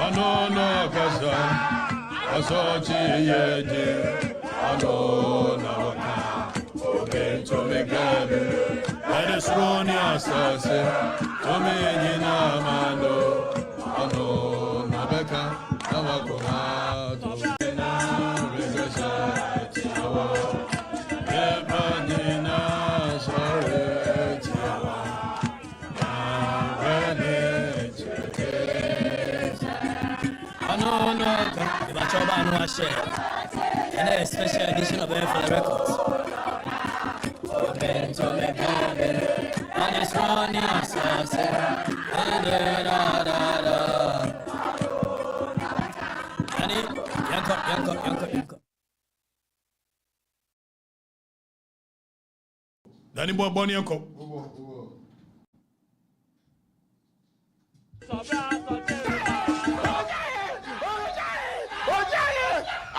Anono kasa asochi yedi anona waka obento megabe adesroni asase tomejina mando anona beka nawakoma tomena regasa tiawa ebanina sare tiawa No, if I try to share, and a special edition of for the records. Open to make heaven, and it's running ourselves, and yanko. Danny boy, Bonnie, yanko.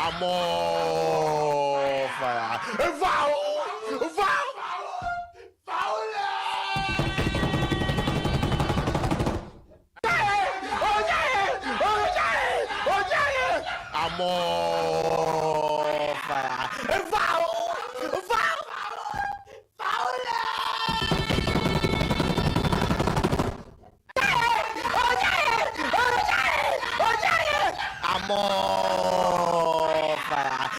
I'm on fire. Foul! I'm on fire. I'm on fire.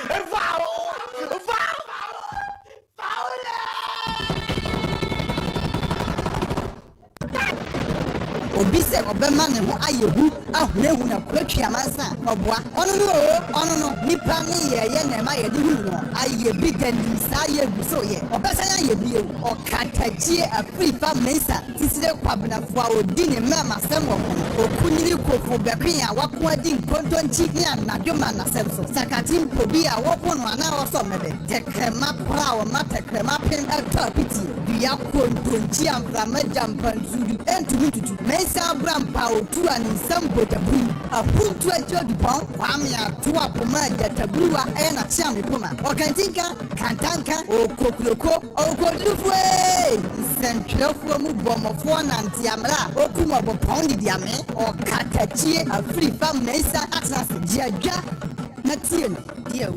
Obise obema ne ho ayehu ahwehu na kwatwa amansa oboa ono no nipa ne ye na ma ye de hu no aye bigandi sa ye guso ye obesa ya ye bio Okatakyie Afrifa mensa tisire kwabna fo odi ne mama semwo okunyiri kofo bekwan wako adi nkontonchi ne anadwoma na semso sakati mpobi a woko no ana oso mebe tekrema pra o matekrema pen atapiti bia kontonchi ambrama jampanzuri entumututu Sabram Pao to an Sambo Tabu, Afutuo Jodipon, Kwamia, Tuapoma, Tabua, and a Chami Puma, Okantika, Kantanka, or Kokloko, or Kodufwe, Central from Bomofon and Tiamra, or Kumabo Pondi Diame, or Okatakyie Afrifa Mesa Atlas, Jaja, Natil, dear.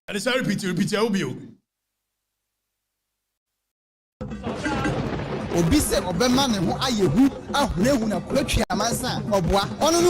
And it's a repeat, I will be you. Obise obema ne ho ayehu ahwehu na kwatwa amansa oboa ono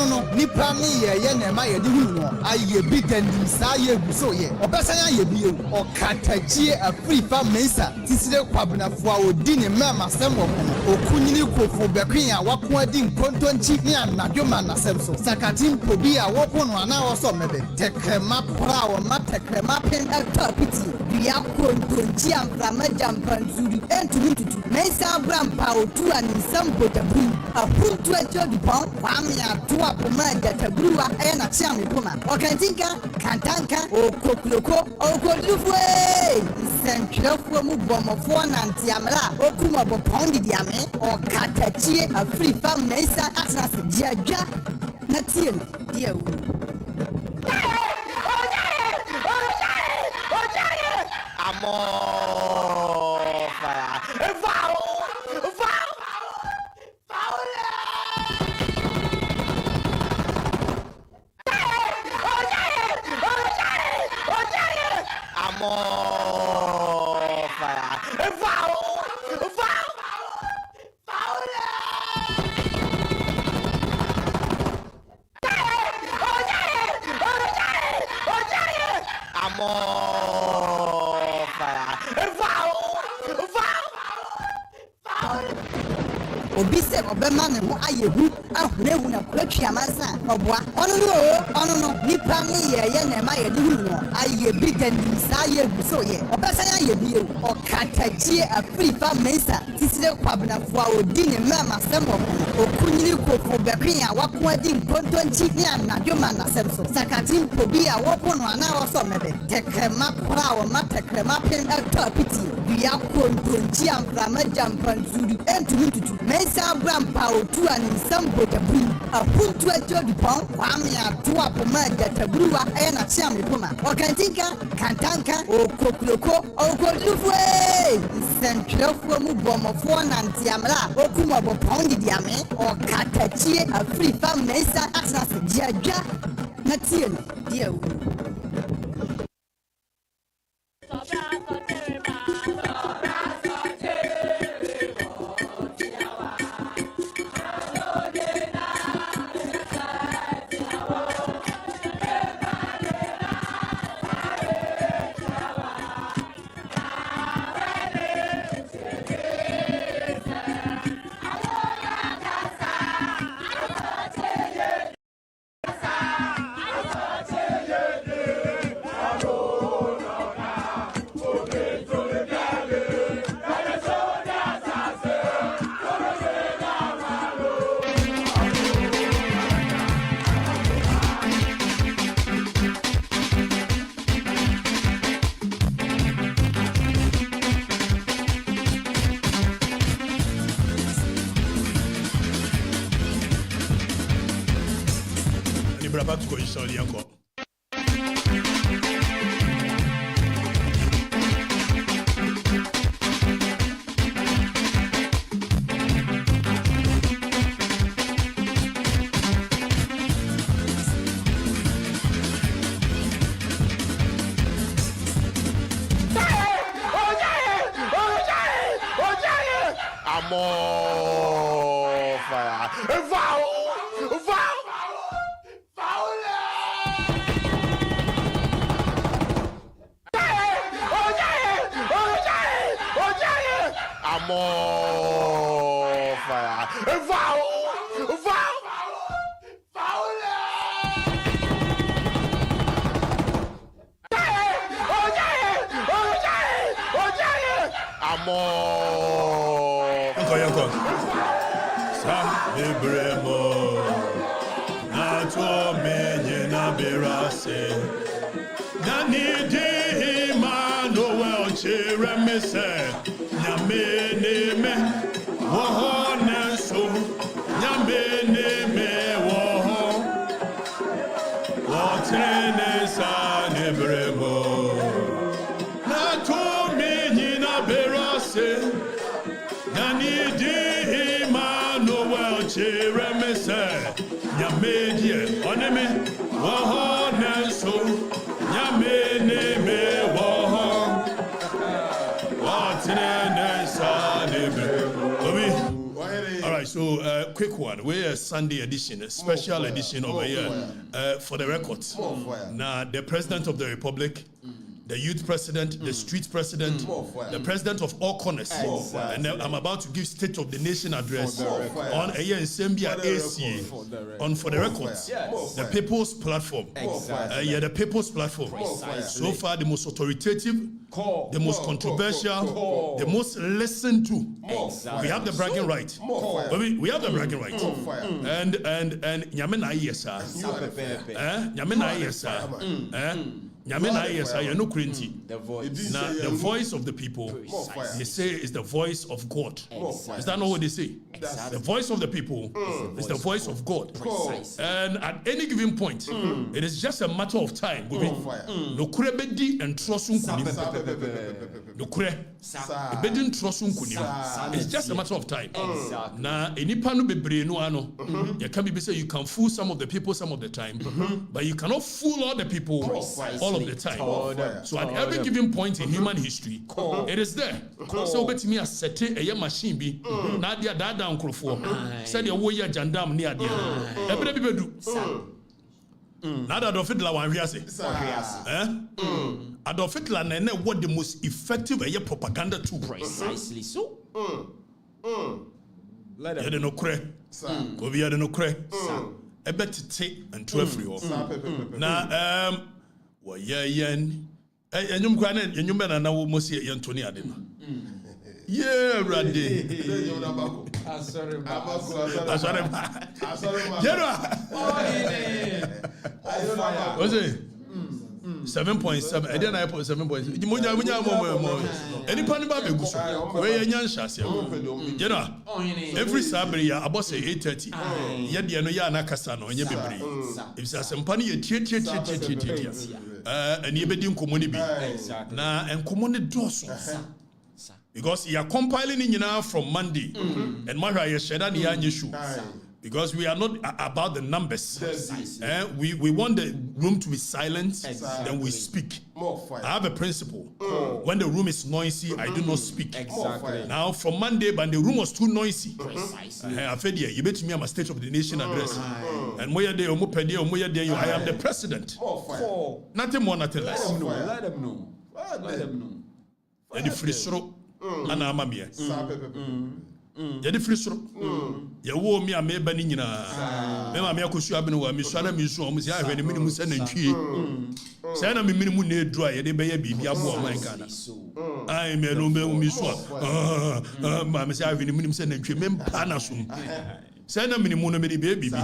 no nipa ne ye na ma ye de hu no aye bigandi sa ye guso ye obesan aye bio Okatakyie Afrifa mensa tisire kwabna fo a odi ne mama semwo okunyini kofo bekwan a wako adi nkontonchi ne anadwoma na semso sakati mpobi a woko no ana woso mebe tekrema pra o matekrema pen atapiti bia kontonchi ambrama jampanzuri entumututu Mesa Bram Pao to an Sambo Tabu, Afutuo Jodipon, Kwamia, Tuapoma, Tabua, and a Chami Puma, Okantika, Kantanka, or Kokloko, or Kodufwe, Central from Bomofon and Tiamra, or Kumabo Pondi Diame, or Okatakyie Afrifa Mesa Atlas, Jaja, Natil, dear. I'm on fire. Foul! I'm on fire. Foul! I'm on fire. Obise obema ne ho ayehu ahwehu na kwatwa amansa oboa ono no nipa ne ye na ma ye de hu no aye bigandi sa ye guso ye obesa ya ye bio Okatakyie Afrifa mensa tisire kwabna fo a odi ne mama semwo okunyiri kofo bekwan a wako adi nkontonchi ne anadwoma na semso sakati mpobi a woko no ana woso mebe tekrema pra o matekrema pen atapiti bia kontonchi ambrama jampanzuri entumututu Sabram Pao to an Sambo Tabu, Afutuo Jodipon, Kwamia, Tuapoma, Tabua, and a Chami Puma, Okantika, Kantanka, or Kokloko, or Kodufwe. Sentryofo mu bomofo nante amra okuma bopon di diame Okatakyie Afrifa mesa asas diadwa na tie no die wu Back to position yanko. Amor, fire. Amor, fire. Amor. Yanko. Sa ebremo. Na to menye na berase. Na ni di Manu chere me se. Nyame me woho neso nyame me woho wotrene sa nebremo na to me nyina berase nani di Manu chere me se nyame die oneme woho neso nyame me woho all right, so quick one. We're a Sunday edition, a special edition over here for the records. Now, the President of the Republic, the youth president, the street president, the president of all corners. And then I'm about to give State of the Nation address on a year in Zambia ACA on For the Records, the People's Platform. The People's Platform. So far, the most authoritative, the most controversial, the most listened to. We have the bragging right. We have the bragging right. And Nyamena yesa. Nyamena yesa. Nyamena yesa yano krenti. Now the voice of the people, they say, is the voice of God. Is that not what they say? The voice of the people is the voice of God. And at any given point, it is just a matter of time. No kurebedi and trosun kunim. No kure. Bedin trosun kunim. It's just a matter of time. Now, any panu bebre no ano. You can be say you can fool some of the people some of the time, but you cannot fool all the people all of the time. So at every given point in human history, it is there. So bet me a set a machine be Nadia Dada Uncle for said your warrior jandam near the every people do. Nada Adolf Hitler one here say. Adolf Hitler nene what the most effective propaganda tool. Precisely so. Let it no cre. Go via the no cre. A better take and 12 now well yen and you can and you men are now almost here Tony Adena. Yeah, Randy. Sorry. Was it 7.7? I didn't put 7.7. Any panny baby goes where young shas. Every Saturday, I bought say 8:30. Yet the Anoya Nakasano and Yabri. If there's some panny, and you bedin community. Now and common doors. Because you are compiling in from Monday, and Mahra Yesheda Niyanjeshu. Because we are not about the numbers. We want the room to be silent, then we speak. I have a principle. When the room is noisy, I do not speak. Now, from Monday, but the room was too noisy. I said, you bet me I'm a State of the Nation address. And I am the president. Nothing more, nothing less. Let them know. And the free stroke, and I'm a mere. Yadi frisro ya wo mi ameba ni nyina me ma me akosu abene wa mi so na mi so o mi se ahwe ni minimu se na ntwie se na mi minimu na edu a yede be ya bibia bo o man kana ai me no me mi so ma me se ahwe ni minimu se na ntwie me mpa na so se na minimu no me de be bibi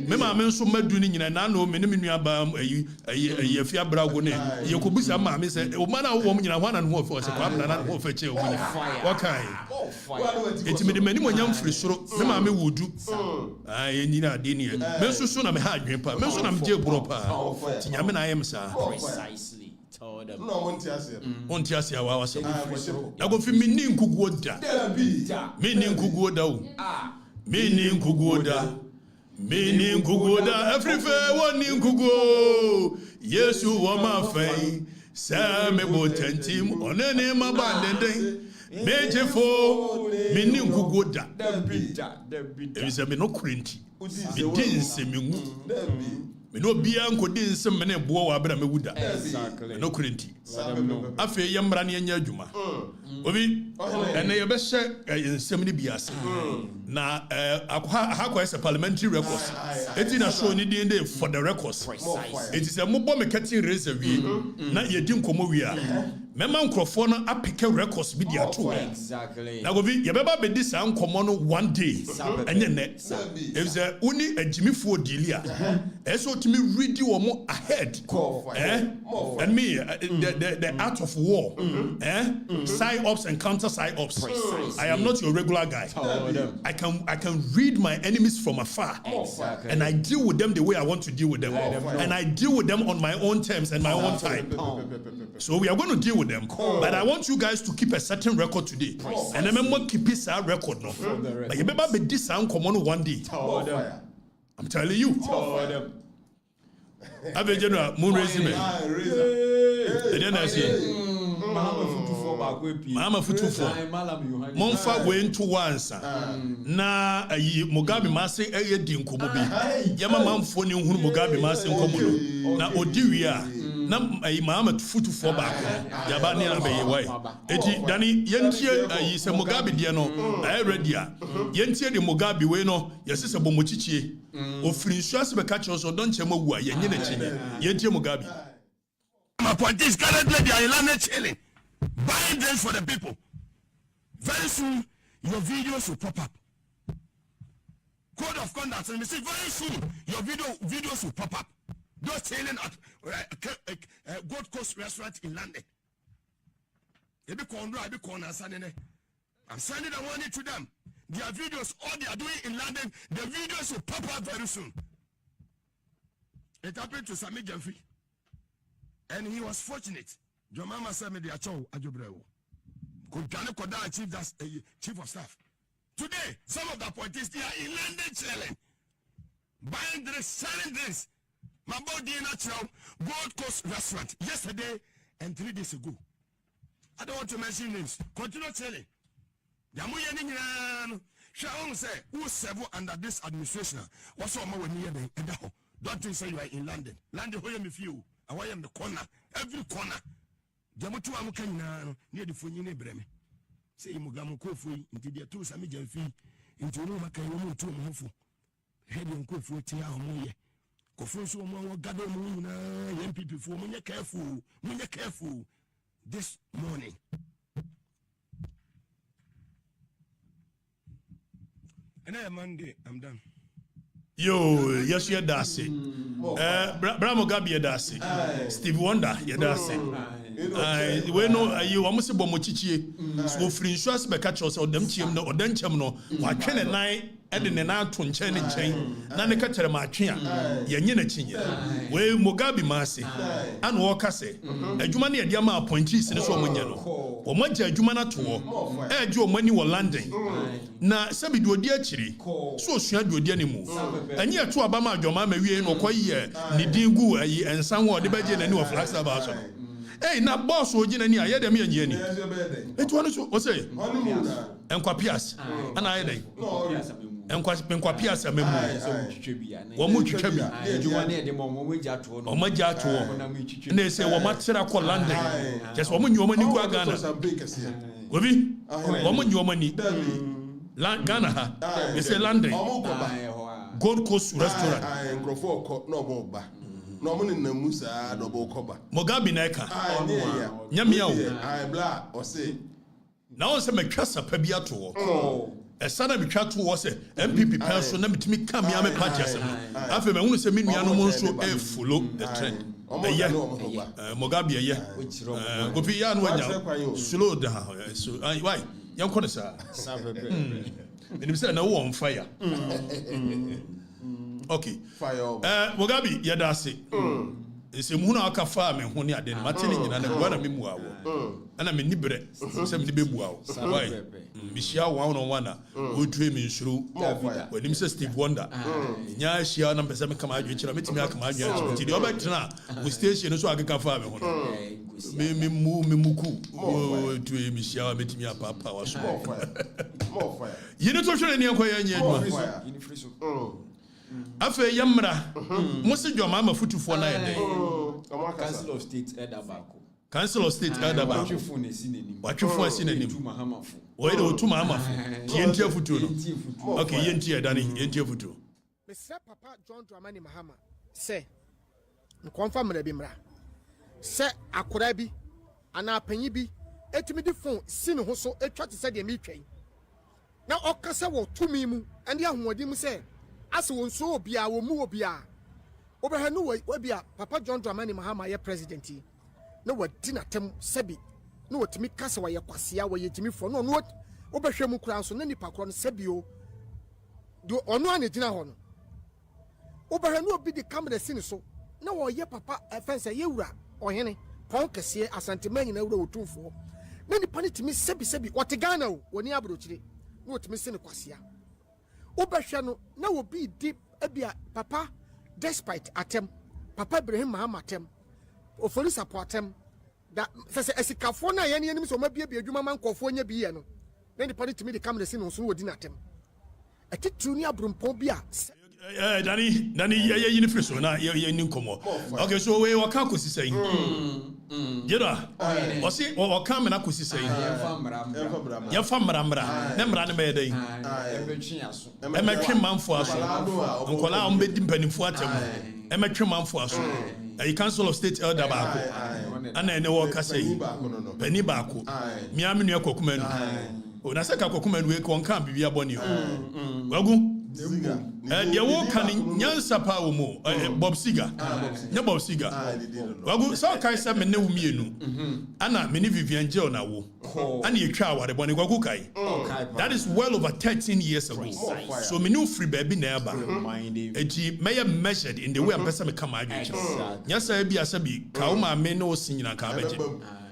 me ma me so madu ni nyina na no me ne minu aba ayi afi abrago ne ye ko busa ma me se o ma na wo mo nyina hwana no ho fa se kwa abna na ho fa che o nyina wakai eti me de mani mo nyam firi soro me ma me wodu ai nyina ade ne me so so na me ha adwen pa me so na me je buro pa ti nyame na ayem sa Precisely. Told them. on ti asia wa wasa na go fi minni nkuguo da minni nkuguo da o minni nkuguo da Afrifa woni nkuguo Yesu wo ma fai sa me botantim onene ma bandenden Mejefo minni nkuguo da ebisa me no kurenti me din se me ngu me no bia nkodi nsem me na ebo wa abra me wuda no kurenti afi yemra ne nya adwuma obi ene ye be hye nsem ne biase na akwa ese parliamentary records eti na show ni din dey for the records eti se mobo me kati raise wie na ye di nkomo wie a mema nkrofo no apeke records bi dia to na go bi ye beba be di sa nkomo no one day enye ne efze uni agimifo dilia eso to me read you more ahead and me the art of war side ops and counter side ops. I am not your regular guy. I can read my enemies from afar and I deal with them the way I want to deal with them and I deal with them on my own terms and my own time. So we are going to deal with them, but I want you guys to keep a certain record today and remember keep this record no but you better be this sound common one day. I'm telling you. Abe general moon raising me. Then I say Mahama Afutuo. Monfa went to once. Na Mugabe mase eye di nkomo bi. Yama mamfo ni hunu Mugabe mase nkomo no. Na odi wi a na Mahama Afutuo ba ko. Yaba ne na be yewai. Eti dani yentie se Mugabe de no. I ready a. Yentie de Mugabe we no. Yesi se bomochichie. Ofiri nsuase be ka che so don chema wu a yenye na chi. Yentie Mugabe. My point is currently they are in London chilling, buying drinks for the people. Very soon, your videos will pop up. Code of conduct, and we say very soon, your videos will pop up. Those chilling at Gold Coast restaurant in London. I'm sending the money to them. Their videos, all they are doing in London, the videos will pop up very soon. It happened to Sami Jamfi. And he was fortunate. Your mama said me the acho ajobreo. Chief of staff. Today, some of the appointees they are in London selling, buying drinks, selling drinks. My body natural Gold Coast restaurant yesterday and 3 days ago. I don't want to mention names. Continue selling. Sharon say who serve under this administration? What's all my way? Don't think say you are in London. London who me few. I am the corner, every corner. Jamutu amukanyina near the Funyine Breme. Say Mugamu Kofu into the two Sami Jamfi into Makayomu to Mofu. Heading on Kofu Tia Moye. Kofuso Mo Gado Muna, MPP for Munya careful. This morning. And I am Monday, I'm done. Yo, yes, you're Darcy. Bramo Gabi, you're Darcy. Steve Wonder, you're Darcy. we no you almost say bomochichie so free insurance be catch us odam chiem no odam chem no wa twene nan e de ne na to nchen ne nchen na ne ka tere ma twe a ye nye na chinye we Mugabe ma ase ana wo ka se adwuma ne ye ma appointees ne so omonye no o magya adwuma na to e je o mani wo London na sabi de odi akiri so osua de odi animu enye to aba ma adwuma ma wie no koye ne din gu ayi ensan wo de beje na ni wo Flagstaff House no na boss oji na ni aye dem ye ni etu ono so o say enkwa pias ana aye dey enkwa pias amemu wo mu twitwa bi adwuma na de mo magya to no o magya to na say wo matira ko London just wo mu nyoma ni kwa Ghana obi wo mu nyoma ni Ghana ha they say London Gold Coast restaurant nkrofo ko no mo ba no mo na musa do bo koba Mugabe na eka nyamia wo bla o say na on se metwasa pa bi ato wo esana bitwa to wo se MPP penso na mitimi kam ya me party asem afa me hunu se me nua no mo nso follow the trend Mugabe ye gopi ya no anya slow down so why yanko ne sa me say na wo on fire okay fire Mugabe ya da se ese mu na aka fa me ho ne ade ne mate ne nyina na bua na me mu awo ana me nibre se me be bua wo why me shia one on one o tue me nsuru when him say Steve Wonder nya shia na pese me kama adwe kira metimi aka ma adwe kira ti de obetena we station so aka fa me ho no me muku o tue me shia metimi apa wa so more fire yini to hwere ne enkoya nya adwuma afa yamra mo se dwoma Afutuo na yede Council of State elder bako Council of State elder bako watwefo ne sinani watwefo asinani Mahama fo o ide otu Mahama fo yenti Afutuo no okay yenti edani yenti Afutuo Mr. Papa John Dramani Mahama say nkonfa mra bi mra say akora bi ana panyi bi etumi di phone si ne ho so etwa te say de mi twɛn na okasa wo tumi mu ande ahomodi mu say ase won so obia wo mu obia obehanu wo bia Papa John Dramani Mahama ye president yi na wadi na tem sebi na wotimi kasa wa ye kwasea wa ye timi fo no no obehwe mu kura so na nipa kro no sebi o do ono ane gina ho no obehanu obi di camera sin so na wo ye papa fense ye wura ohene pon kese asante manyi na wura otumfo na nipa ne timi sebi wote Ghana o woni abrochire na wotimi sin kwasea obehwe no na wo bi di ebia papa despite atem Papa Ibrahim Mahama atem ofori support atem da sese esikafo na ye ne nim so mabie adwuma man kofo nya bi ye no na nipa ne timi di camera sin no so wodi na atem atitu ni abrumpon bi a Danny, you need so now. You need come okay, so we were can't say. Jeda, or see, or come and I could say. Your famra, Nemra, the Mayday. I met him man for us. Uncle Lam bid penny for them. I met him man for us. A Council of State elder Bako. And I know what I say. Penny Bako. Miamia Kokumen. Oh, na saka Kokumen we can be a bonny. Wagu. Dia wo kan nyansa pa wo mo Bob Siga nya Bob Siga wagu so kai se me ne wo mienu ana me ne Vivian Gel na wo ana ye twa aware bone kwaku kai that is well over 13 years ago so me no free baby na eba eti me measured in the way person me come adwe nyasa bia sabi ka wo ma me no sinyina ka baje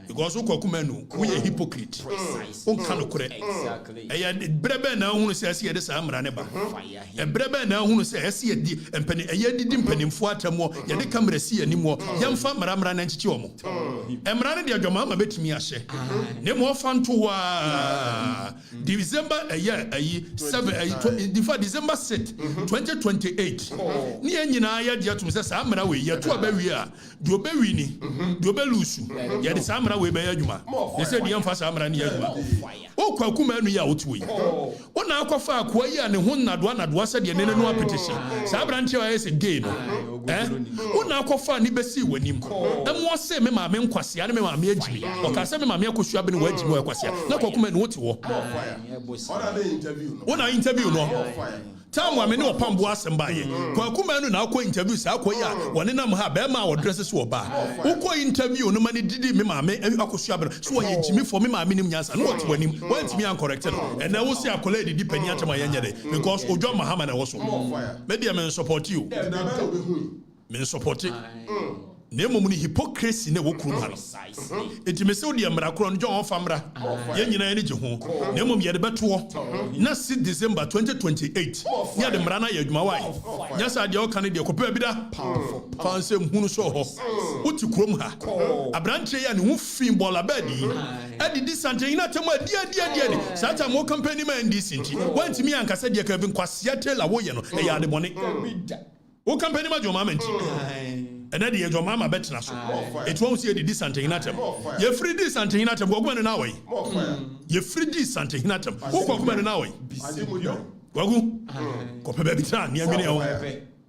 because Kwaku we a hypocrite. Exactly. Brebe na hunu se asi yede sa amra ne ba. Brebe na hunu se asi yedi empani yedi di mpanimfo atamo yede kamera si animo yemfa mramra na nchichi omo. Emra ne de adwama ma betimi ahye. Ne mo fanto wa December ayi 7 December 6 2028. Ni anyina ya dia tum se sa amra we yeto abawi a de obawi ni de obelusu yede sa amra we be adwuma. They said the emphasis amra ni adwuma. O Kwaku Manu ya otu yi. O na akwafa akwa yi a ne ho nadoa se de ne no petition. Sa abranche wa yesi gay no. Una kofa ni besi wanim. Emu se me maame nkwase ane me maame agimi. Okase me maame akosua be ne wagimi wo kwase. Na Kwaku ma ne woti wo. Una interview no. Time wa me ne opambo asemba ye. Kwaku ma no na akọ interview sa akọ ya woni nam ha be ma wo dress so oba. Ukọ interview no ma ne didi me maame akosua be so wo ye gimi for me maame nim nyansa. No woti wanim. Wantimi an correct no. And na wo se akola didi Penyah atema yenye de because ojo Mahama na wo so. Me dia me support you. Me support it. Nemo muni hypocrisy ne wo krum ha no. Enti me se wo dia mra kro no John famra. Ye nyina ne je ho. Nemo ye de beto. Na 6 December 2028. Ya de mra na ye adwuma wai. Nya sa de o kan de kopa bi da. Fanse hunu so ho. Uti krom ha. Abranche ya ne hu fin bola bedi. Adi disante ina temo dia. Sa ta mo company man dis nti. Wanti mi ankasa de ka bi nkwase atela wo ye no. E ya de bone. Wo company ma joma menti. And then the Jomama better so. It won't see the distant in atom. You're free distant in atom. Go on away. You're free distant in atom. Who go on away? Kwaku. Kope bebitan. Near me.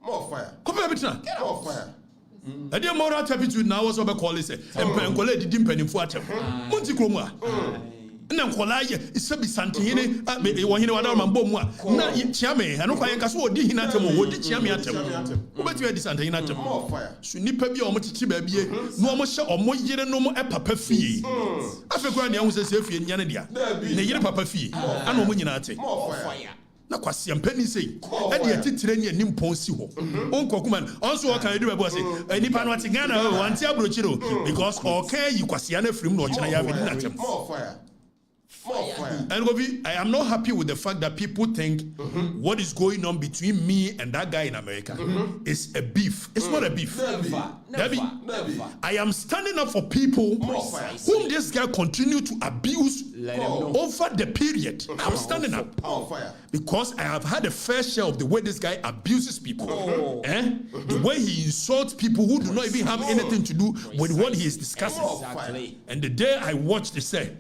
More fire. Kope bebitan. More fire. I did more attitude now. Was over call it. And Penkole didn't penny for atom. Monty Kroma. Na nkola ye isabi santehene wohene wada ma bom a na chiame anu kwa yenka so odi hina tem odi chiame atem obeti edi santehene atem so nipa bi o mo titi ba bie no mo hye o mo yire no mo papa fie afekwa ne ahu se fie nya ne dia ne yire papa fie ana o mo nyina ate na kwase ampani sei ade atitire ne anim ponsi ho onkoku man onso o kan edu bebo say nipa no ate Ghana o anti abrochiro because o kan yi kwase na afrim no o chena ya vedi na atem And Gobi, I am not happy with the fact that people think what is going on between me and that guy in America is a beef. It's not a beef. Never. I am standing up for people whom this guy continue to abuse over the period. I'm standing up because I have had a fair share of the way this guy abuses people. The way he insults people who do not even have anything to do with what he is discussing. And the day I watched the say,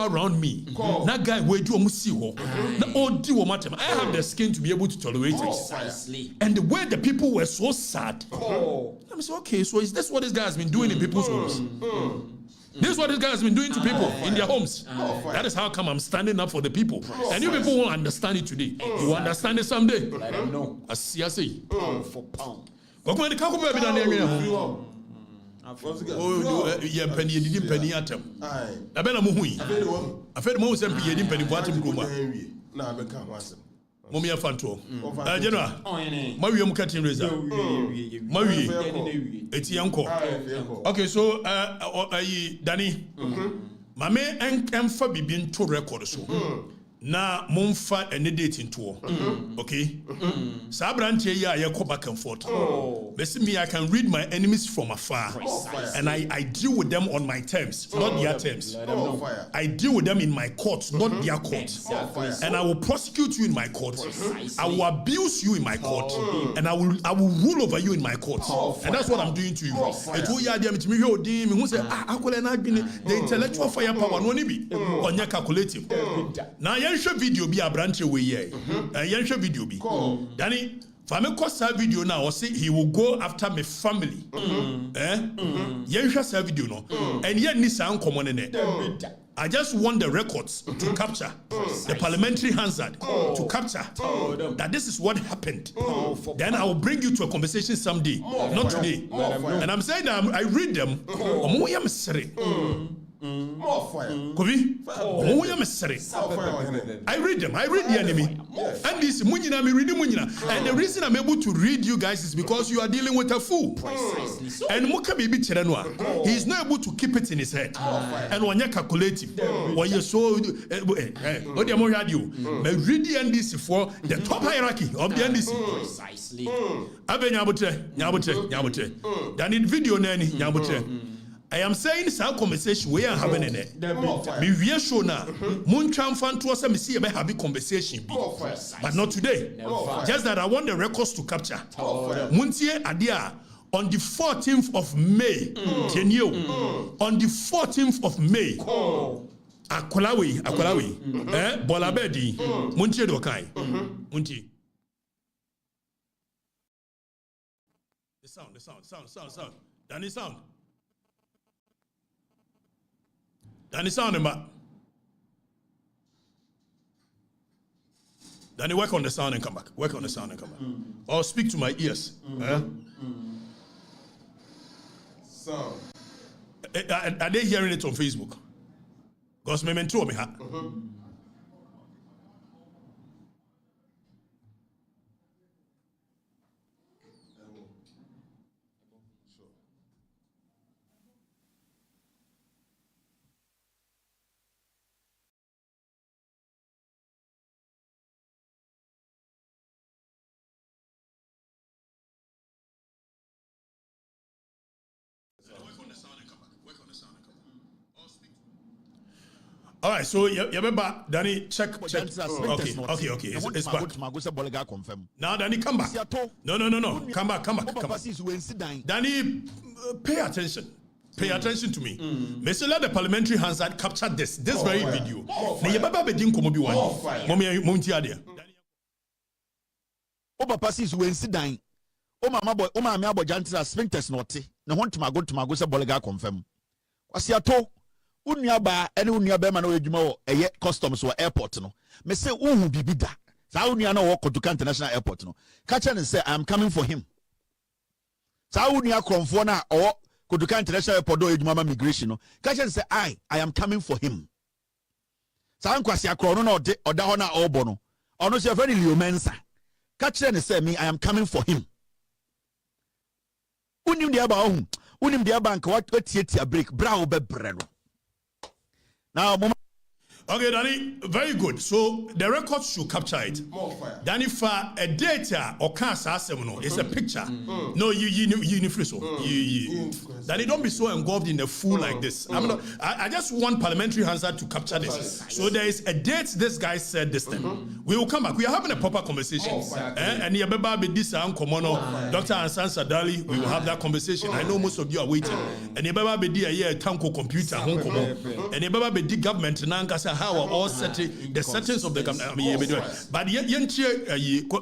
around me, that guy where do see ho, I have the skin to be able to tolerate it. And the way the people were so sad, I'm saying, okay, so is this what this guy has been doing in people's homes? This is what this guy has been doing to people in their homes. That is how come I'm standing up for the people. And you people won't understand it today. You will understand it someday. Let them know. I say, pound for pound. Oh, yeah, penny didn't penny atom. I bet I'm moving. I fed most MP didn't penny bottom groomer. Now I become once. Mommy Afutuo. General, Mario Mukatin Reza. Mario, it's Yanko. Okay, so, Danny, Mame and Fabi been to record so. Na momfa any dating tour. Okay? Sabranche ya go back and forth. Listen me, I can read my enemies from afar. And I deal with them on my terms, not their terms. I deal with them in my court, not their court. And I will prosecute you in my court. I will abuse you in my court. And I will rule over you in my court. And that's what I'm doing to you. The intellectual firepower no be on your calculative. Now yensho video bi abranche we here. Yensho video bi. Danny, fame kosa video now or say he will go after my family. Yensho sa video no. And yet ni sa uncommon in I just want the records to capture, the parliamentary Hansard to capture that this is what happened. Then I will bring you to a conversation someday, not today. And I'm saying that I read them. More fire. I read them. I read the enemy. And this Munina, me read Munina. And the reason I'm able to read you guys is because you are dealing with a fool. And Mukabi Chiranwa, he is not able to keep it in his head. And when you're calculating, when you're so what do you radio? But read the NDC for the top hierarchy of the NDC. Precisely. Abe Nyabote. Then in video nani Nyabote. I am saying some conversation we are having in it. Me we show now. Mun tramfan to us me see have a conversation be. But not today. Just that I want the records to capture. Muntie adia on the 14th of May. On the 14th of May. Akolawi. Bolabedi. Muntie dokai. Muntie. sound. Danny sound. Danny sound him back. Danny, work on the sound and come back. Or speak to my ears. Sound. Are they hearing it on Facebook? Because me mentor me ha. All right, so you remember, Danny, check. Okay, it's back. Now, Danny, come back. No. Come back. Danny, pay attention. Pay attention to me. Me say let the parliamentary Hansard capture this very video. Na ye baba bedin komo bi wani. Momti ade. O papa sis we nsidan. O mama abojantira sphincters note. Na ho ntomago se bolega confirm. Wasiato unuaba ene unuaba ma na odwuma wo eye customs wo airport no. Me say uhu bibida. Sa unua na wo Kwaku International Airport no. Catch and say I am coming for him. Sa unua kromfo na o Kwaku International Airport do edwuma migration no. Catch and say I am coming for him. Sa nkwasi akro no na oda ho na obo no. Ono se friend Liomensa. Catch and say me I am coming for him. Unim dia ba ohun. Unim dia bank what tietia break bra obe bre no. Now, okay, Danny, very good. So the record should capture it. Danny, for a data or cancer, it's a picture. No, you so. Danny, don't be so involved in the fool like this. I just want parliamentary Hansard to capture this. So there is a date this guy said this thing. We will come back. We are having a proper conversation. And this Dr. Ansan Sadali, we will have that conversation. I know most of you are waiting. And the Tanko computer, and the government in Nkansah. How are all setting the settings of the government? But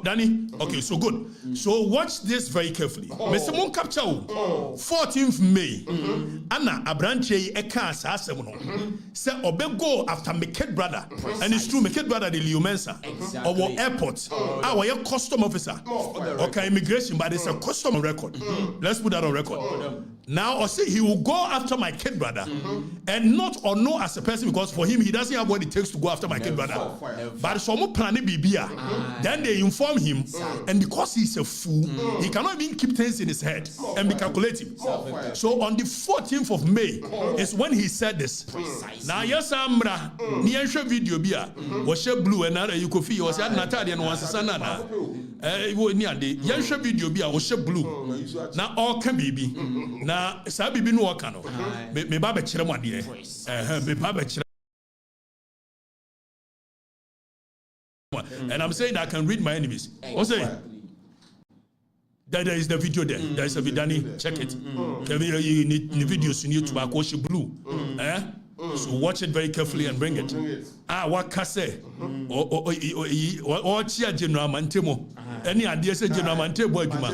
Danny, okay, so good. So watch this very carefully. Mr. Mon capture 14th May. Anna Abranche Ekasa Asemono. Say Obego after Meked brother. And it's true, Meked brother the Liomensa. Our airport. Our custom officer. Okay, immigration, but it's a custom record. Let's put that on record. Now, or say he will go after my kid brother and not or know as a person because for him, he doesn't have what it takes to go after my kid brother. But some planning Bibia, then they inform him, and because he's a fool, he cannot even keep things in his head and be calculative. So on the 14th of May is when he said this. Now, yes, Amra, Niansha video Bia was blue and another you could feel was at Natalia and once a sanana. Yansha video Bia was blue. Now all can be. Now, Sabi bin Wakano, me baba chirama dear, me baba chirama. And I'm saying I can read my enemies. What's it? There is the video there. There is a Vidani. Check it. You need the videos you need to wash blue. So watch it very carefully and bring it. What kase? Or chia general mantemo. Any idea say general mantebo juma.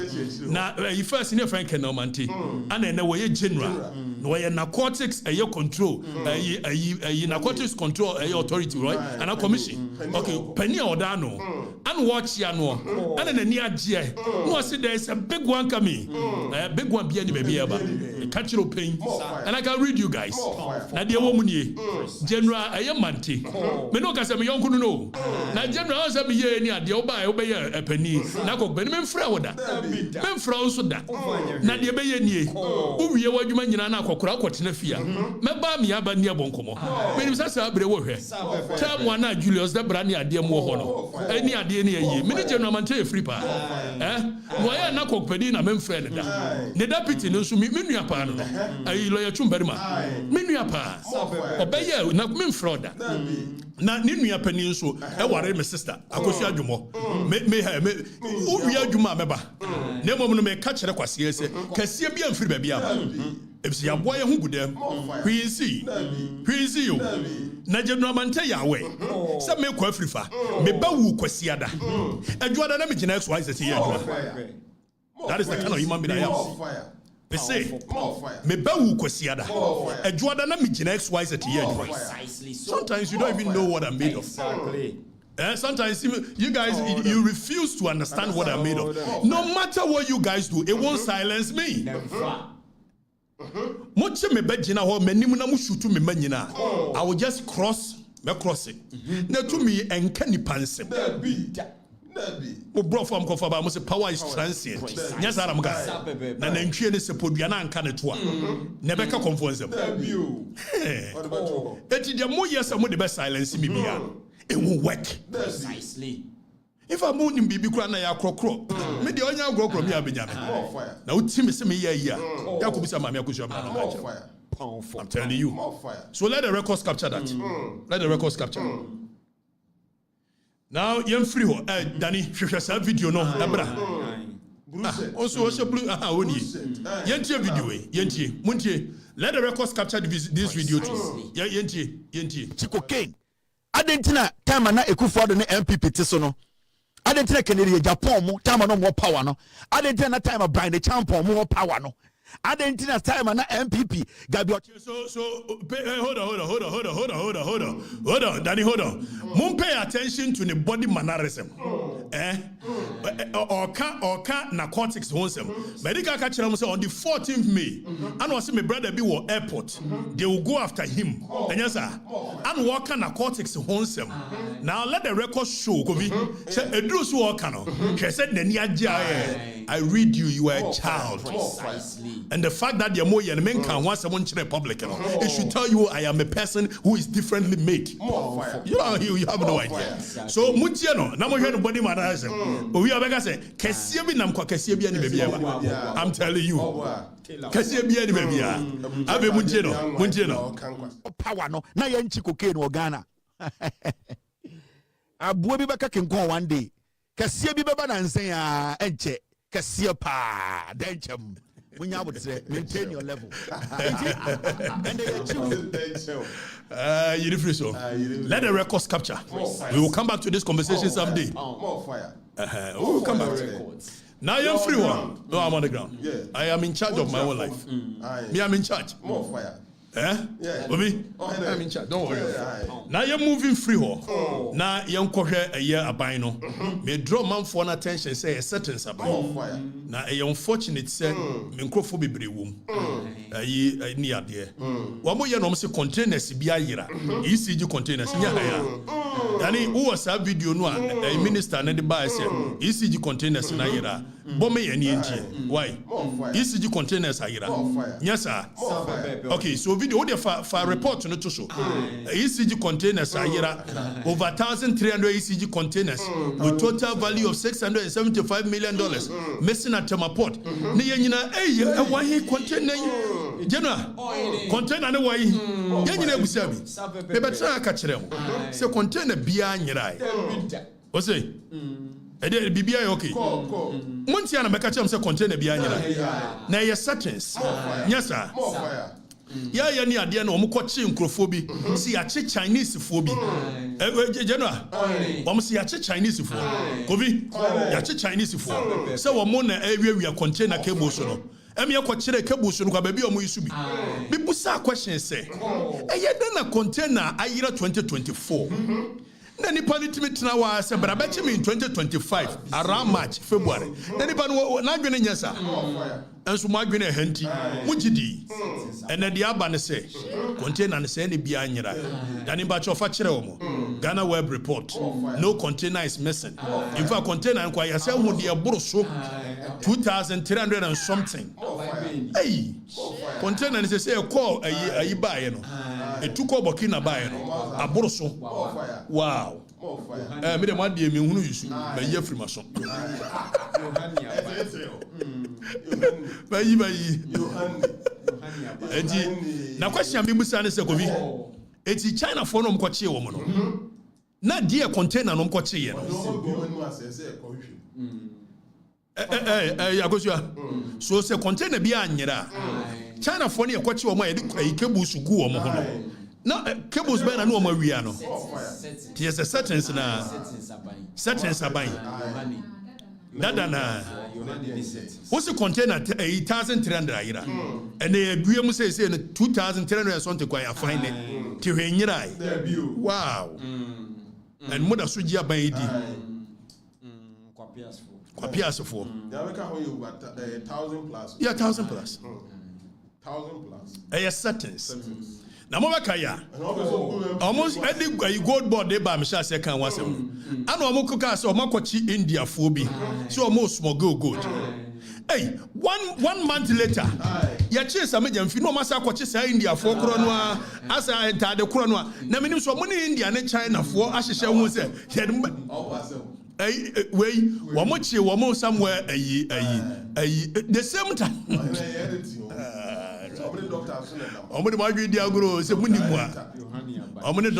Now you first in your friend can no mante. And then way general. No narcotics a control. A narcotics control a authority, right? And a commission. Okay, Penyah or Dano. And watch ya no. And then near G. No, I said there's a big one coming. A big one behind the baby about. Catch your pain. And I can read you guys. Now the General Ayamante. Meno kasa me yonku no. Na general say me ye ni ade oba obey a penny. Na ko ben men fra woda. Men fra so da. Na de be ye nie. Wo wie wadwuma nyina na akokora akotena fia. Me ba me aba ni abonkomo. Me nim sasa abre wo hwe. Tam wana Julius da bra ni ade mo ho no. Ani ade ni ayi. Me ni general mante e free pa. Wo ya na kokpedi na men fra ne da. Ne deputy no so me nua pa no. Ayi lawyer Chumberima. Me nua pa. Obey na me fraud. Na ni nua pani so e ware me sister akosi adwumo me o wi adwuma meba na mom no me ka kire kwase ese kasie bia mfiri ba bia ebisi ya boye hu gudem hwisi yo na general mante yawe se me kwa Afrifa me ba wu kwasiada adwada na me gina so ayese ye adwa That is the kind of human being I am. More fire. More fire. Me bewu kwesiada. Ejuada na me jina XYZ here. Sometimes you don't even know what I'm made of. Exactly. Sometimes you guys you refuse to understand what I'm made of. No matter what you guys do, it won't silence me. Moche me be jina ho menim na mu shoot me manyina. I will just cross it. Na to me enka nipa nsem. Bro from Kofa must say power is transient. Yes, I'm guy. Na nantwie ne se podua na anka ne to a. Ne beka conference them. Eti dia mo yes mo the best silence me bia. It will work. Precisely. If I'm moving bibi kura na ya krokro. Me de onya krokro me abenya me. Na uti me se me ya ya. Ya ko bisa mama akusho na no. I'm telling you. So let the records capture that. Let the records capture. Now, you're free. Danny, share video no. Also, blue. Yentie video. Muntie. Let the records capture this video too. Yentie. Cocaine. Adentina time na Ekufuado ne MPP tisono. Adentina Kennedy Japan mo time no more power no. Adentina time Brian the champion more power no. Adentina time na MPP Gabi. So hold on, Danny, hold on. Mun pay attention to the body mannerism. Or narcotics honsem. Medical catch them say on the 14th May. And was my brother be wo airport. They will go after him. And yes sir. And work narcotics honsem. Now let the record show. Say edrusu work no. She said I read you are a child. Precisely. And the fact that you're more men can want someone to the public, it should tell you I am a person who is differently made. You have no idea. So Mutiano, now we hear nobody matters. We are begging say, Kesiabi namko Kesiabi ani baby. I'm telling you. Kesiabi ani baby. Abe Mutiano. Power no. Na yanchi cocaine or Ghana. Abuo bi beka kenkon one day. Kesiabi beba na nsen ya enche. Kesia pa denchem. Munya would say maintain your level. And you free so. Let the records capture. We will come back to this conversation someday. More fire. We will come back to it. Now you're free one. No, I'm on the ground. Yeah. I am in charge of my own life. Me, I'm in charge. More fire. Yeah. Bobby, I'm in charge. Don't worry. Now you're moving free. Now you're a year abino. Me draw man for attention. Say a certain sabine. Now a unfortunate say microphone be womb. Ye near there. One more year no say containers be a year. ECG containers. Yani who was a video no a minister and the buyer said ECG containers na year. Bombe any why? ECG containers are year. Yes sir. Okay, so video for report no to show. ECG containers are here over 1,300 ECG containers with total value of $675 million missing at Temaport. Ni yenyina why he container general container no why yenyina busabi. Be betra ka kire mo. Say container bia nyira. O say ede bibia okay. Monti ana meka chem say container bia nyira. Na ye settings. Yes sir. Ya ni ade na omukwachi nkrofo si ya che Chinese fo bi general si ya che Chinese fo kobi ya che Chinese fo se wo mo na awia container cable so no eme yakwakyere cable so no kwa ba bi omo yisu bi busa question say na container ayira 2024 na nipa ultimate na wa se brabachi in 2025 around March February na nipa na adwene nyesa enso mo adwene hanti mugidi ene de aba ne se container ne se ne bia anyira dani ba chofa kire omo Ghana Web report no container is missing in fact container kwa ya se hu de eboro so 2,300 and something hey container ne se call ayi ba ye no etuko Burkina ba ye no aboro so wow me de ma de me hunu yusu ba ye free maso bayi eti na question bi musa ne se kobi eti China for no mkwache wo mo no na dia container no mkwache ye no agosua so se container bi anyira China for no yakwache wo mo ye cable su gu wo mo no na cables be na no mo awia no yes a settings na settings aban Dadana. What's the container? 8,300 ayira. And they agree to say 2,300 something quite a fine it. To wow. And mother Sujia Baidi. Kwapias for. You 1,000 plus. Yeah, 1,000 plus. 1,000 plus. A sentence. Namobakaya. Almost any gold board they buy Michelle second was him. I know Mokukas or Makochi India phobia. So almost small good. Hey, one month later, ya chase a medium fino massa coaches India for Cronwa as I entered the Cronwa. Namanim so money India and China for Ashisha was said. Way, Wamochi, somewhere the same time. Omuni magwi dia gro se muni mu a omuni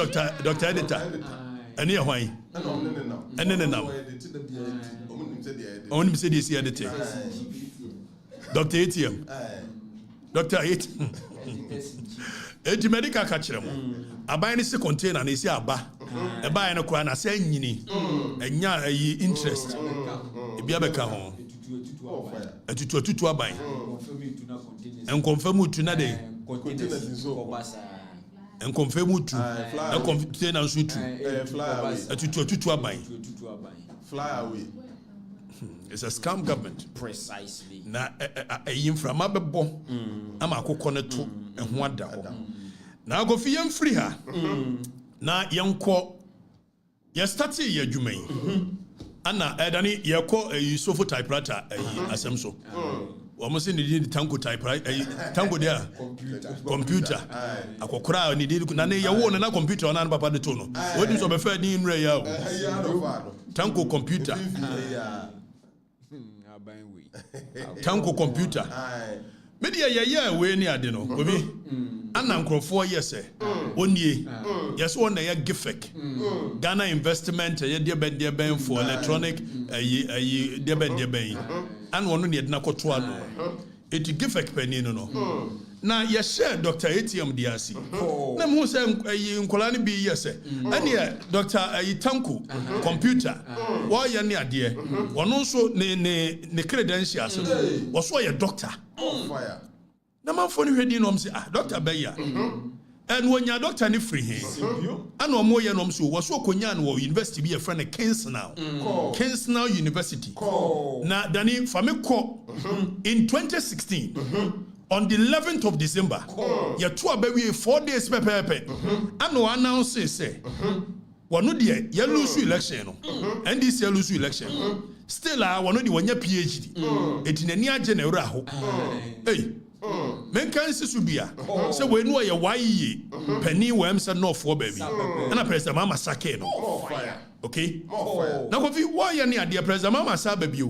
doctor editor ene hwan ene ne nam omuni se dey editor doctor ATM doctor ATM eti medical ka kire mu aban ne se container na se aba e ba ne kura na se nyini enya interest e bia be ka ho etutu aban and confirm to na dey and confirm to na container so to etutu aban fly away. It's a scam government. Precisely. Na infra mabebo ama akokɔ ne to ho ada ho. Na go fi free ha. Na yenko ye start ye adwuma yi. Ana edani ye ko sofo typewriter asem so. Almost in the tango typewriter tango there computer akokora ni di na ye wo na computer na papa de to no. Wodi so be fa ni nre ya o. Tango computer. Tanko computer. Media ya we ni ade no. Obi ana nkrofo yese. Onie. Yes one na ya gifek. Ghana investment ye de ben for electronic de ben. An wono ne de na koto ano. Eti gifek pani no. Na ye share Dr. ATM DRC. Na mo se nkola ne bi yese. Ane Dr. Tanko computer. Wo ye ne ade. Wono so ne credentials. Wo so ye doctor. Fire. Na man fo ne hwedi no say doctor beya. And when your doctor ni free here, and no more yenom so was so konya no university be a friend Nkansah Nkansah University. Na dani fami ko in 2016 on the 11th of December, ya two abawi 4 days pepe. And no announce say one no dia ya lose election no. And this ya lose election. Still one no di one ya PhD. It in any general ho. Hey. Nkansah subia say we no ye why penny wem say no for baby and a president mama sake no okay now go fi why ya ne ade president mama sa baby o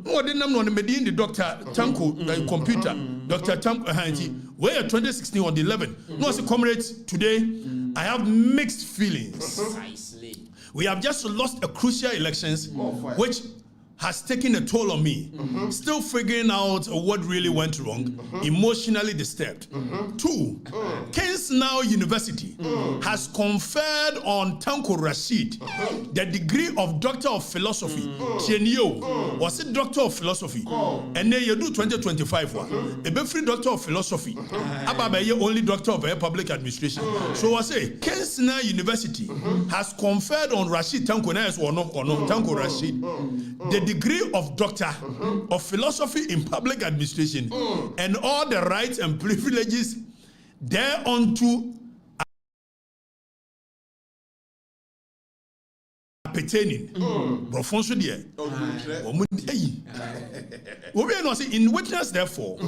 no de nam no ne medin the doctor Tanko computer Dr. Tanko hanti we 2016 on the 11th no say comrades today I have mixed feelings. We have just lost a crucial elections which has taken a toll on me. Still figuring out what really went wrong. Emotionally disturbed. 2, Nkansah University has conferred on Tanko Rashid the degree of Doctor of Philosophy. Chenio was it Doctor of Philosophy, and then you do 2025 one. A free Doctor of Philosophy. Ababaye only Doctor of Public Administration. So I say Nkansah University has conferred on Rashid Tanko Tanko Rashid the degree of Doctor of Philosophy in Public Administration and all the rights and privileges thereunto pertaining. Profonso there. In witness, therefore,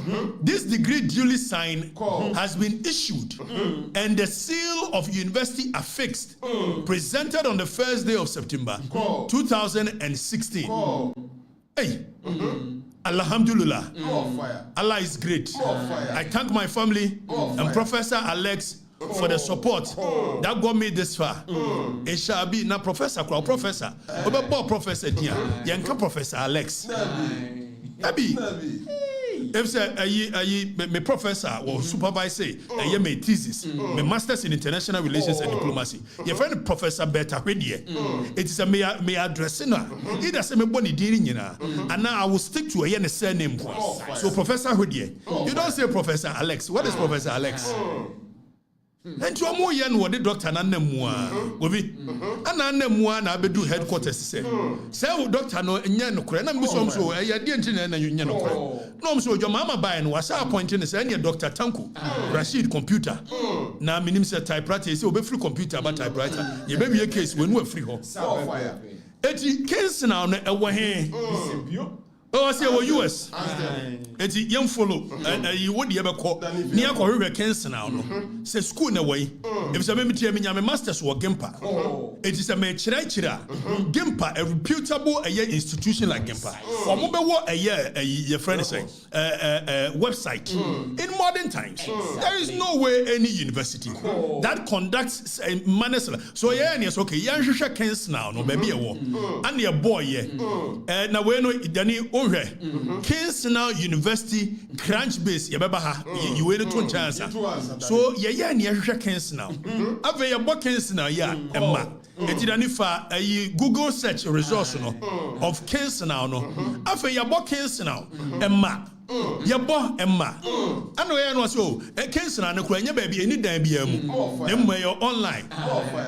this degree duly signed has been issued and the seal of university affixed, presented on the first day of September 2016. Hey, Alhamdulillah, Allah is great. I thank my family and Professor Alex for the support that got me this far. It shall be now Professor, Professor Dia, Yanka Professor Alex. Abi, If say me professor or supervisor my thesis, my masters in international relations and diplomacy. Your friend Professor Beta Wedie. It is a me addressing her. Either say me boni diri nyina, and now I will stick to a surname. So Professor Wedie. You don't say Professor Alex. What is Professor Alex? And you are more young what the doctor and na bedu headquarters say doctor no nya no kore na mbisom so e yade ntine na nya no kore no mso jo mama buy no wasa appointing say any Dr. Tanku Rashid computer na minim say typewriter say obe free computer but typewriter ye be wie case we no free ho eti case now no e wo he oh, I say US. It's young follow. You would ever call near Korea Kenson now. Say school no way. If some me masters or Gempa. It is a chira. Gempa, a reputable institution like Gempa. Or mobile a year, your friend say website. In modern times, there is no way any university that conducts manners. So yeah, yes, okay. Young Shusha Kenson now, no baby a war. And your boy, yeah. Now we know Danny. Kingston University Crunch Base Yabaha, you wait to chance. So, yeah, near Kingston now. Ave your book Kingston now, yeah, Emma. It did a Google search resource of Kingston now. Ave your book Kingston now, Emma. Yabo Emma. I know I was so a Kingston and a Quenya baby any day be online.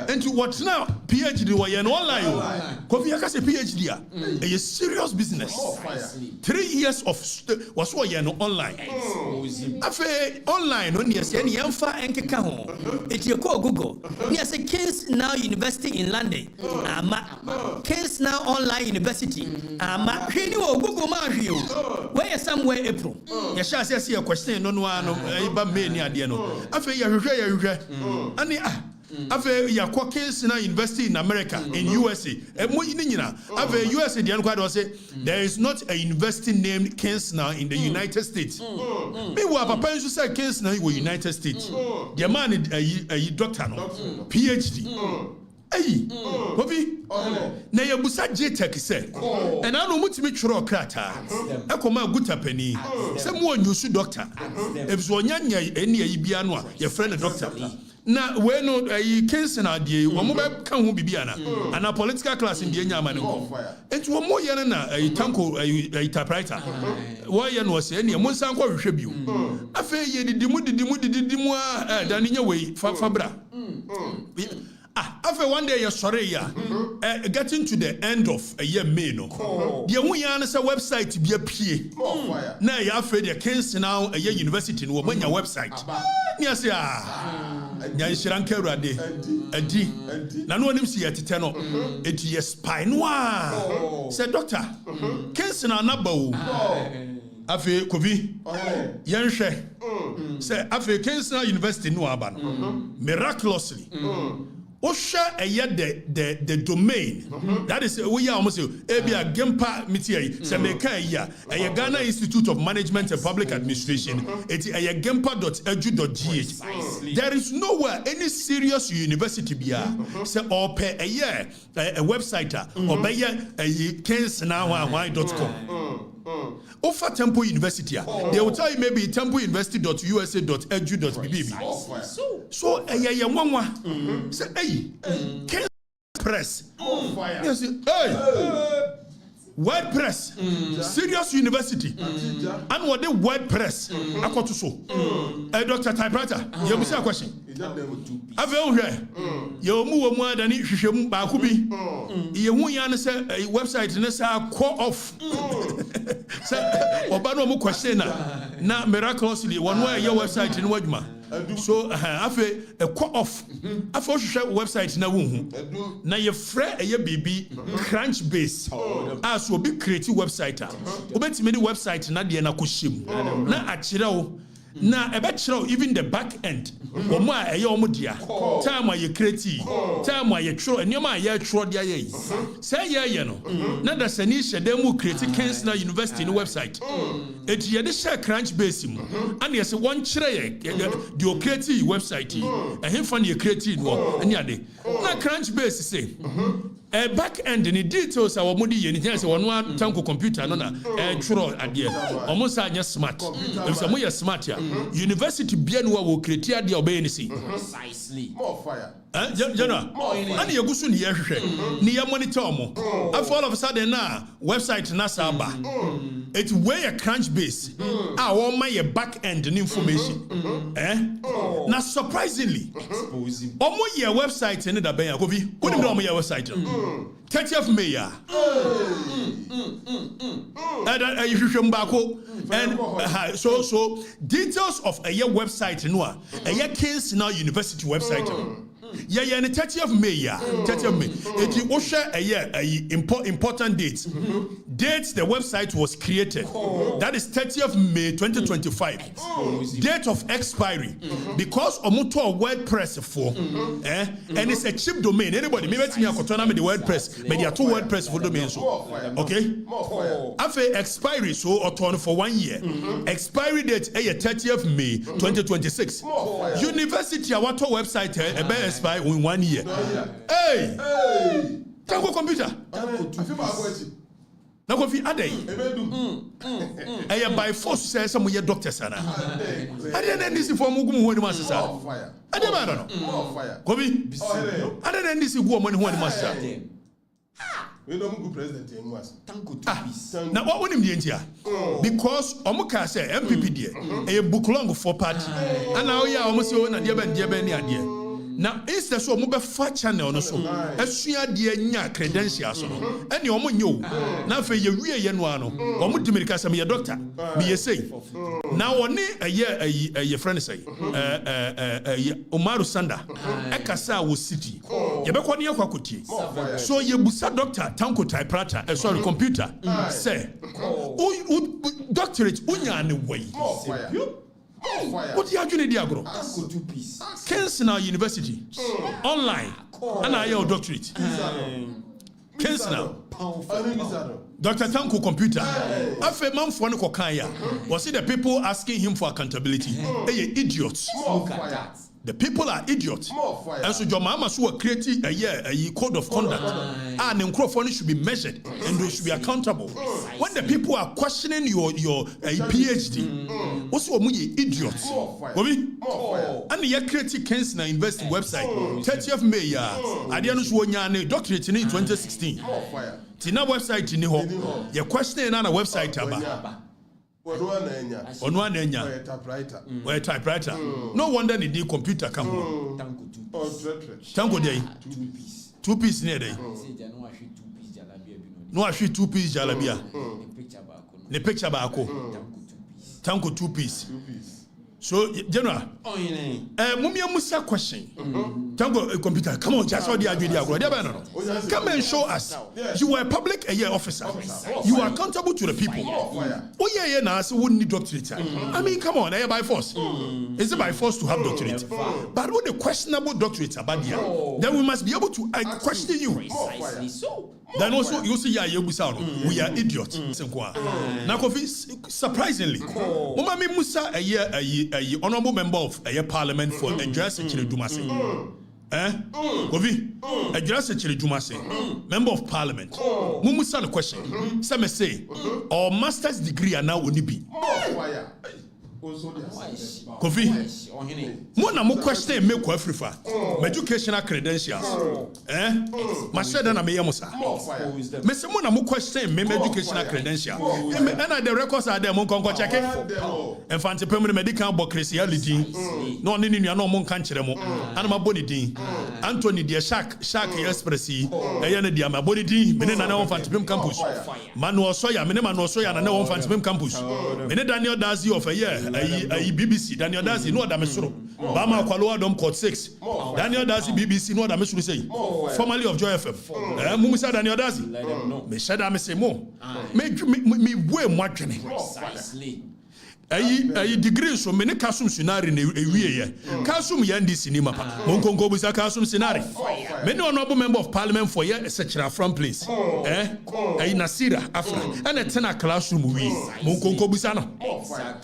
And to what now? PhD were an online. Coffee has a PhD. A serious business. 3 years of was why you're online. Afe online when you say Yamfa and Kakao. It's your call Google. Yes, a Kingston University in London. Kingston Online University. Google Mario. Where somewhere April. You shall say a question no one about me near the end. Afe ya and Ave ya Kingston University in America, in USA. Ave USA the Kwadwo say there is not a university named Kingston in the United States. Me wa papa nso say Kingston in the United States. The man a doctor no PhD. Hey, Bobby. Na ya busa JTech say. And I no mutimi tworo krata. Ekoma guta pani. Say mo nyusu doctor. If so nyanya eni ayi bia no a your friend doctor. Na we no Kingston adie wo mo be kan ho bibia na ana political class in the nyama ne ho enti wo mo ye na tanko typewriter wo ye no se ne mo nsan kwa hwehwe bio afa ye didimu a da ne nya we fabra after one day you're sorry, getting to the end of a year, May no. The only answer website be a PA. Now you're afraid you're Kingston now a year university in your website. Yes, Yanshiranke Rade, a D. None of them see at Teno. It is spine noir. Said Doctor Kingston Anabo. Afe Kovi Yanshe. Say Afe Kingston University no aban. Miraculously. Osha the domain. That is we are almost Ebia Gempa Mitiai, Sameka a Ghana Institute of Management and Public Administration. It's a gempa.edu.gh. There is nowhere any serious university bia say or pay a year a website or by a kingsnow.com. Offer Temple University. They will tell you maybe templeuniversity.usa.edu.bb. So a mama say, hey, press. Yes, hey. Word press, serious university, and what the word press. I got to show. Dr. Typewriter, you have a question. I've heard you move more than it should be. You won't answer a website and say, call off. Obano question now miraculously one way your website in Wajma. So after a call off, after share website na won na ye frɛ a baby crunch base as will be creative website obetime the website na de na kohyem na akyerɛ wo na ebɛkyerɛ even the back end omo a ɛyɛ omo dia time a ye creative time a ye tworo enema a ye tworo dia ye say ye no na da sani hyɛda mu creative Kingston University no website eti ye de share crunch base mu and ye say won kyerɛ ye the creative website ɛhemfa ne creative no ani ade na crunch base say back end the details our modi ye ni say one tanko computer no na tworo ade almost anya smart if some you smart ya university bia no wo create ade obey ni see Precisely. More fire. General, and you go soon here, near monitor mo. After all of a sudden, now website Nasaba, it's where a crunch base. I want my back end information. Now, surprisingly, almost your website in the Bay. What do you know your website? 30th May. And so details of a year website in a year case now university website. Yeah, and the 30th May, 30th May. It will share a year, important dates. Dates the website was created. That is 30th May 2025. Date of expiry. Because Omuto WordPress for, and it's a cheap domain. Anybody, maybe it's me a control the WordPress, but there are two WordPress for domains. Okay? After expiry, so or turn for 1 year. Expiry date, 30th May 2026. University, our website, by in 1 year. Hey! Tango computer. Now go fi ade. By force say some your doctors ana. Ade na this for mu gumu ho ni masesa. Ade ma no. Go bi. Ade na this go mo ni ho ni masesa. We don't go president in was. Now what wonim the entia? Because omuka say MPP there. A book long for party. And now ya omo say na dia ben ni ade. Now, instead so mobile fat channel no so. Esua de nya credentials no. Ene omo nyo. Na fe ye wie ye no ano. Omo dimirika say me doctor. Me ye say. Now one a friend say Umaru Sanda ekasa wo city. Ye be ko ne yakwakotie. So ye busa doctor tanko typewriter, sorry computer. Say. Doctorate unya ne way. What do you do in the agro? Nkansah University online and I your doctorate. Nkansah Dr. Tanko computer. After a month for no kokaya. Was it the people asking him for accountability? Hey, idiots. The people are idiots. And so your mama should create a code of conduct. And the microphone should be measured and they should be accountable. When the people are questioning your PhD, also idiots. And the creative Nkansah University website, 30th May, I didn't doctorate in 2016. Tina website in the your question on a website about. On one where typewriter. No wonder the computer come home. Tango day. 2 piece near day. No, I shoot 2 piece jalabia. The picture bako. Tango 2 piece. So, General, Mumia Musa question. Tango computer, come on, just how the idea. Come and show us. You are a public officer. You are accountable to the people. Oh, yeah, now, so wouldn't need doctorate. I mean, come on, by force. Is it by force to have doctorate? But with the questionable doctorate about here, then we must be able to question you. Precisely so. Then also, you see, we are idiots. Now, surprisingly, Mumami Musa, a honorable member of a parliament for Headless Dumase. Kofi, Headless Dumase, member of parliament. Mumusa the question. Some say, our master's degree are now only be. Kofi, Mona mo question me Kwaku Afrifa. My educational credentials. My said na me yamusa. Me say Mona mo question me educational credentials. And the records are there. Mon kon check it. Enfante pemu medical bocracy alidi. No ni nua no mon kan kire mo. Ana ma boni din. Anthony de Shark Expressi. Eya na dia ma boni din. Me na na enfante pemu campus. Manu Osoya, me Manu Osoya na na enfante pemu campus. Me Daniel Dazi of a year. BBC Daniel Dazi no adame soro Bama Kwalo Adom Court 6 Daniel Dazi BBC no adame soro say formerly of Joy FM Mumisa Daniel Dazi me shada me say mo me way mo adwene Precisely. ayi degree so many kasum scenario na ewie ye kasum ya ndi sinima pa monkonko busa kasum scenario many honorable member of parliament for ye secretary from place ayi Nasira Afra and tena classroom wi monkonko busa no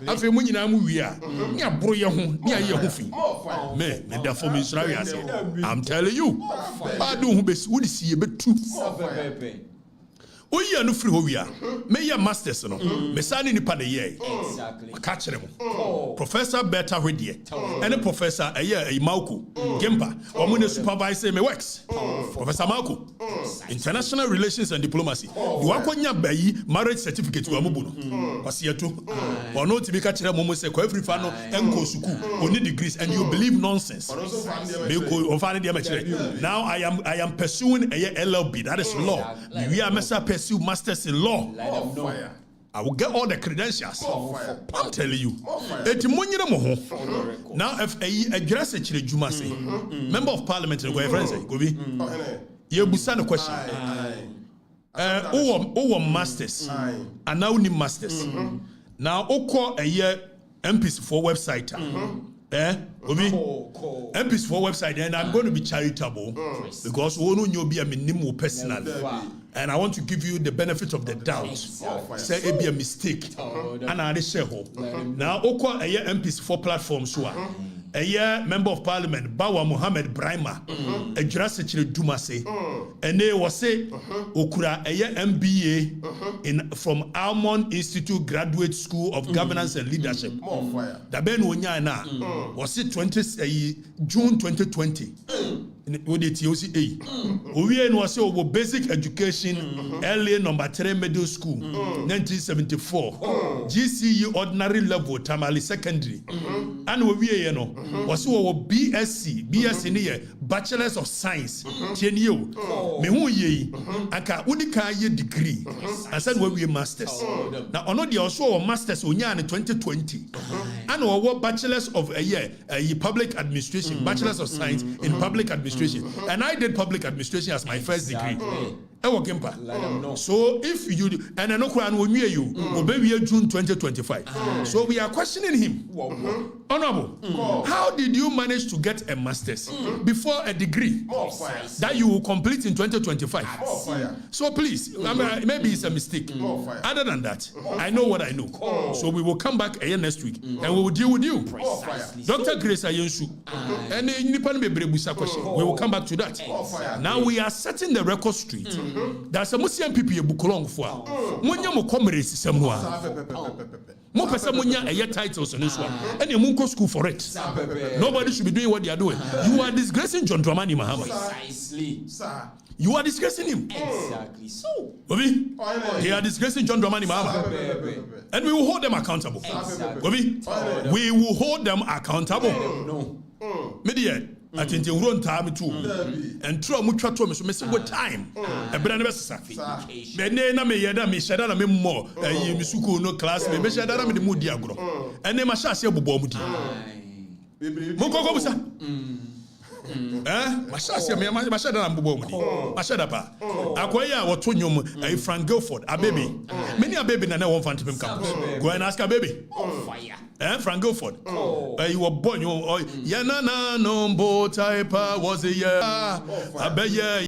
afi mu nyina mu wi a ni abro ye ho ni aye ho fi me da for me sra wi ase I'm telling you adu hu besi wudi si ye betu Oya no free ho wi a me ye masters no me sani nipa de ye Exactly. Catch them. Professor Beta Hwedie and Professor Mauku Gempa or supervisor me works. Professor Mauku International Relations and Diplomacy. You are konya bayi marriage certificate to amubuno. Kwasiato or no to be catch them almost say every fano enko suku only degrees and you believe nonsense. Now I am pursuing a LLB, that is law. We are must pursue masters in law. I will get all the credentials. I'm telling you. Now, if a dress a Juma say, member of parliament, go friends, go be. You busan a question. Who masters? And now need masters. Now, call a year MPs for website. MPs for website, and I'm going to be charitable because we know be a minimum personal. And I want to give you the benefit of the doubt. Say it be a mistake. And I share hope. Now, Oko a year MPs for platforms who are a year member of parliament, Bawa Mohammed Brahma, a Jurassic Dumase, and they was say Okura a year MBA from Almond Institute Graduate School of Governance and Leadership. The Ben Wonyana was it June 2020. With the TOCA. We was over basic education, LA number 3 middle school, 1974. GCE ordinary level, Tamale secondary. And we was over BSc in here, Bachelors of Science. Chenio. Me who ye, aka udika ye degree. And said we masters. Now on the also masters in 2020. And our bachelors of a year, public administration, bachelors of science in public administration. And I did public administration as my first degree. So if you and I know will near you, will be June 2025. So we are questioning him. Honorable, how did you manage to get a master's before a degree that you will complete in 2025? So please, maybe it's a mistake. Other than that, I know what I know. So we will come back here next week and we will deal with you. Dr. Grace Ayensu, and we will come back to that. Now we are setting the record straight. There's a Muslim people who belong for. When you comrades, someone. More person a titles on this one. And you go school for it. Nobody should be doing what they are doing. You are disgracing John Dramani Mahama. Precisely. You are disgracing him. Exactly. So. They are disgracing John Dramani Mahama. And we will hold them accountable. Exactly. We will hold them accountable. No. Media. I think you run time too. And throw much to me, so miss what time. A brand of Safi. Benena me yada me shada me more. You misuku no class, me shada me the mudiagro. And then my shas ya bubomudi. Moko busa. Mashasi me mashada na bubomudi. Mashada pa. Akwaya wotonyom a Frank Guilford, a baby. Many a baby na na one fan to him campus. Go and ask a baby. Fire. Frank Guilford. You were born, you yana no type was a year.